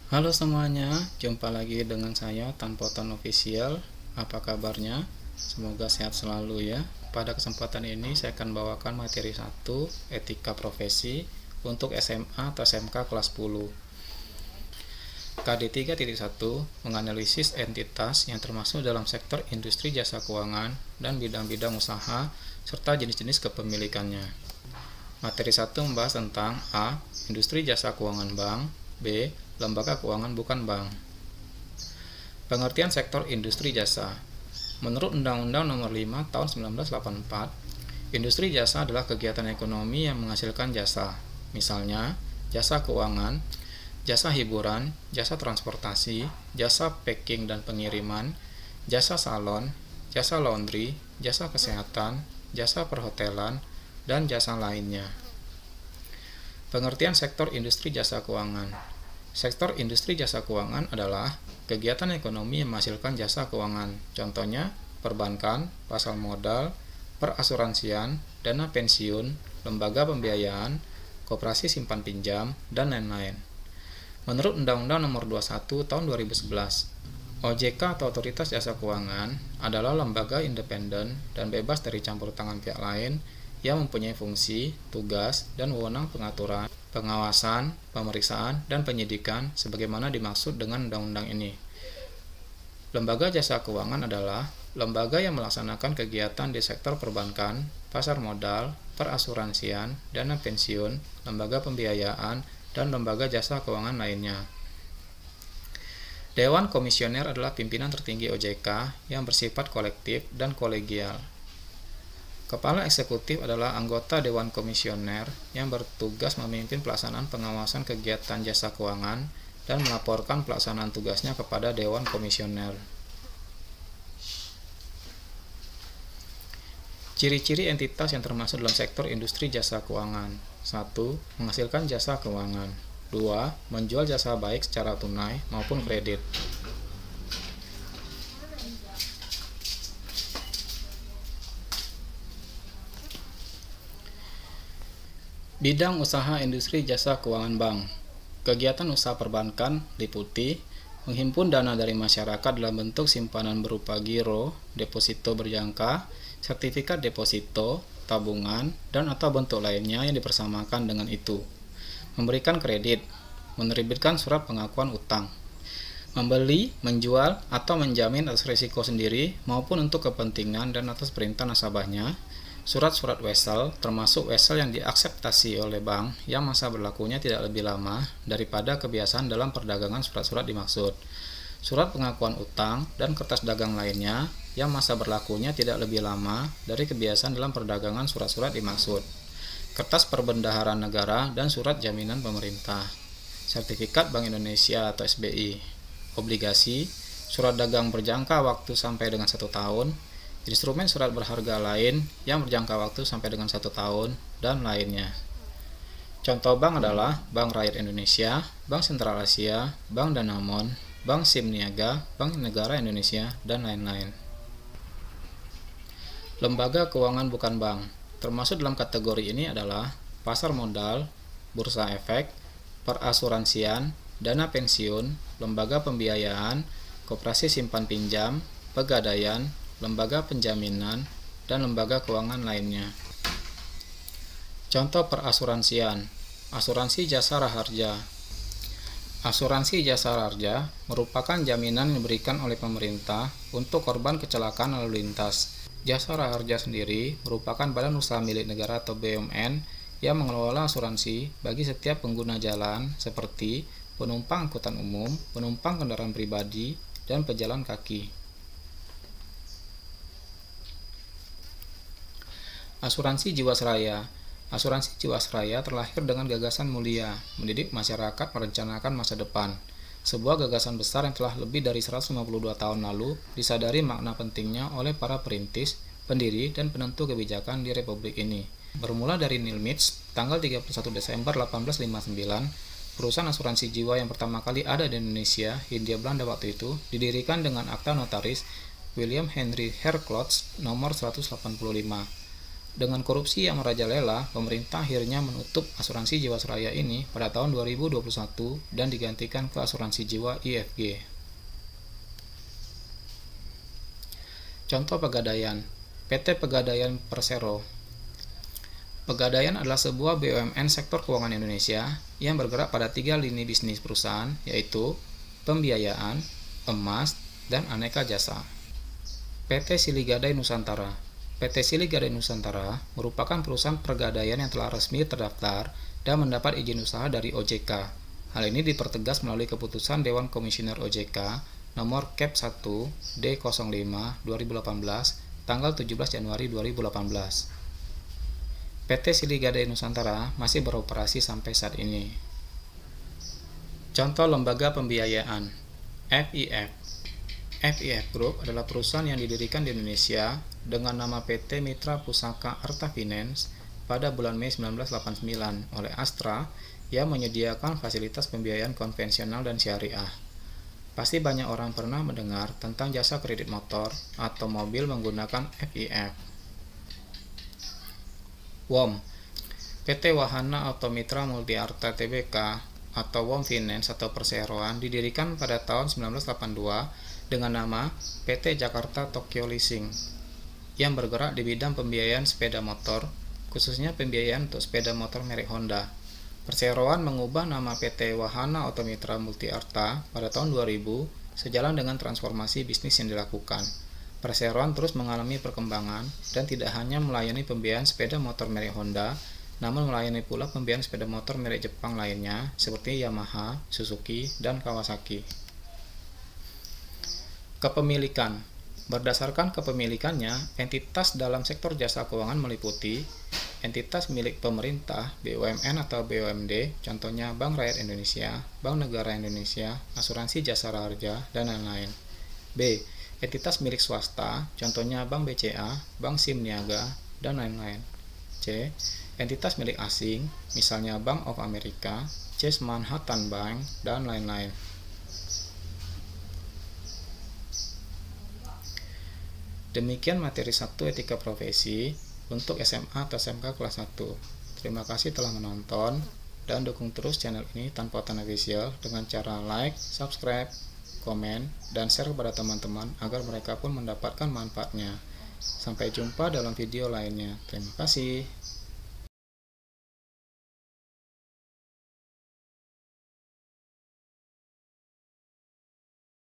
Halo semuanya, jumpa lagi dengan saya Tanpoton Official. Apa kabarnya? Semoga sehat selalu ya. Pada kesempatan ini saya akan bawakan materi 1, etika profesi untuk SMA atau SMK kelas 10. KD 3.1 menganalisis entitas yang termasuk dalam sektor industri jasa keuangan dan bidang-bidang usaha serta jenis-jenis kepemilikannya. Materi 1 membahas tentang A. Industri jasa keuangan bank, B. Lembaga keuangan bukan bank. Pengertian sektor industri jasa. Menurut Undang-Undang Nomor 5 Tahun 1984, industri jasa adalah kegiatan ekonomi yang menghasilkan jasa. Misalnya, jasa keuangan, jasa hiburan, jasa transportasi, jasa packing dan pengiriman, jasa salon, jasa laundry, jasa kesehatan, jasa perhotelan, dan jasa lainnya. Pengertian sektor industri jasa keuangan. Sektor industri jasa keuangan adalah kegiatan ekonomi yang menghasilkan jasa keuangan. Contohnya, perbankan, pasar modal, perasuransian, dana pensiun, lembaga pembiayaan, koperasi simpan pinjam, dan lain-lain. Menurut Undang-Undang Nomor 21 Tahun 2011, OJK atau Otoritas Jasa Keuangan adalah lembaga independen dan bebas dari campur tangan pihak lain yang mempunyai fungsi, tugas, dan wewenang pengaturan, pengawasan, pemeriksaan, dan penyidikan sebagaimana dimaksud dengan undang-undang ini. Lembaga jasa keuangan adalah lembaga yang melaksanakan kegiatan di sektor perbankan, pasar modal, perasuransian, dana pensiun, lembaga pembiayaan, dan lembaga jasa keuangan lainnya. Dewan Komisioner adalah pimpinan tertinggi OJK yang bersifat kolektif dan kolegial. Kepala Eksekutif adalah anggota Dewan Komisioner yang bertugas memimpin pelaksanaan pengawasan kegiatan jasa keuangan dan melaporkan pelaksanaan tugasnya kepada Dewan Komisioner. Ciri-ciri entitas yang termasuk dalam sektor industri jasa keuangan. 1. Menghasilkan jasa keuangan. 2. Menjual jasa baik secara tunai maupun kredit. Bidang usaha industri jasa keuangan bank. Kegiatan usaha perbankan liputi menghimpun dana dari masyarakat dalam bentuk simpanan berupa giro, deposito berjangka, sertifikat deposito, tabungan, dan atau bentuk lainnya yang dipersamakan dengan itu. Memberikan kredit, menerbitkan surat pengakuan utang. Membeli, menjual, atau menjamin atas risiko sendiri maupun untuk kepentingan dan atas perintah nasabahnya. Surat-surat wesel, termasuk wesel yang diakseptasi oleh bank yang masa berlakunya tidak lebih lama daripada kebiasaan dalam perdagangan surat-surat dimaksud. Surat pengakuan utang dan kertas dagang lainnya yang masa berlakunya tidak lebih lama dari kebiasaan dalam perdagangan surat-surat dimaksud. Kertas perbendaharaan negara dan surat jaminan pemerintah. Sertifikat Bank Indonesia atau SBI. Obligasi, surat dagang berjangka waktu sampai dengan 1 tahun, instrumen surat berharga lain yang berjangka waktu sampai dengan 1 tahun, dan lainnya. Contoh bank adalah Bank Rakyat Indonesia, Bank Sentral Asia, Bank Danamon, Bank Simniaga, Bank Negara Indonesia, dan lain-lain. Lembaga keuangan bukan bank. Termasuk dalam kategori ini adalah pasar modal, bursa efek, perasuransian, dana pensiun, lembaga pembiayaan, koperasi simpan pinjam, pegadaian, lembaga penjaminan, dan lembaga keuangan lainnya. Contoh perasuransian. Asuransi jasa raharja. Asuransi jasa raharja merupakan jaminan yang diberikan oleh pemerintah untuk korban kecelakaan lalu lintas. Jasa raharja sendiri merupakan badan usaha milik negara atau BUMN yang mengelola asuransi bagi setiap pengguna jalan seperti penumpang angkutan umum, penumpang kendaraan pribadi, dan pejalan kaki. Asuransi Jiwasraya. Asuransi Jiwasraya terlahir dengan gagasan mulia, mendidik masyarakat merencanakan masa depan. Sebuah gagasan besar yang telah lebih dari 152 tahun lalu disadari makna pentingnya oleh para perintis, pendiri, dan penentu kebijakan di Republik ini. Bermula dari Nilmits, tanggal 31 Desember 1859, perusahaan asuransi jiwa yang pertama kali ada di Indonesia, Hindia Belanda waktu itu, didirikan dengan akta notaris William Henry Herclots nomor 185. Dengan korupsi yang merajalela, pemerintah akhirnya menutup asuransi Jiwasraya ini pada tahun 2021 dan digantikan ke asuransi jiwa IFG. Contoh Pegadaian, PT Pegadaian Persero. Pegadaian adalah sebuah BUMN sektor keuangan Indonesia yang bergerak pada 3 lini bisnis perusahaan, yaitu pembiayaan, emas, dan aneka jasa. PT Silih Gadai Nusantara. PT Silih Gadai Nusantara merupakan perusahaan pergadaian yang telah resmi terdaftar dan mendapat izin usaha dari OJK. Hal ini dipertegas melalui keputusan Dewan Komisioner OJK nomor Cap 1 D05 2018 tanggal 17 Januari 2018. PT Silih Gadai Nusantara masih beroperasi sampai saat ini. Contoh lembaga pembiayaan, FIF. FIF Group adalah perusahaan yang didirikan di Indonesia dengan nama PT Mitra Pusaka Arta Finance pada bulan Mei 1989 oleh Astra yang menyediakan fasilitas pembiayaan konvensional dan syariah. Pasti banyak orang pernah mendengar tentang jasa kredit motor atau mobil menggunakan FIF. WOM, PT Wahana Auto Mitra Multiarta Tbk atau WOM Finance atau perseroan didirikan pada tahun 1982 dengan nama PT Jakarta Tokyo Leasing yang bergerak di bidang pembiayaan sepeda motor, khususnya pembiayaan untuk sepeda motor merek Honda. Perseroan mengubah nama PT Wahana Auto Mitra Multiarta pada tahun 2000 sejalan dengan transformasi bisnis yang dilakukan. Perseroan terus mengalami perkembangan dan tidak hanya melayani pembiayaan sepeda motor merek Honda, namun melayani pula pembiayaan sepeda motor merek Jepang lainnya seperti Yamaha, Suzuki, dan Kawasaki. Kepemilikan. Berdasarkan kepemilikannya, entitas dalam sektor jasa keuangan meliputi entitas milik pemerintah, BUMN atau BUMD, contohnya Bank Rakyat Indonesia, Bank Negara Indonesia, Asuransi Jasara Harja, dan lain-lain. B. Entitas milik swasta, contohnya Bank BCA, Bank SIM Niaga, dan lain-lain. C. Entitas milik asing, misalnya Bank of America, Chase Manhattan Bank, dan lain-lain. Demikian materi 1 etika profesi untuk SMA atau SMK kelas 1. Terima kasih telah menonton dan dukung terus channel ini tanpa official dengan cara like, subscribe, komen, dan share kepada teman-teman agar mereka pun mendapatkan manfaatnya. Sampai jumpa dalam video lainnya. Terima kasih.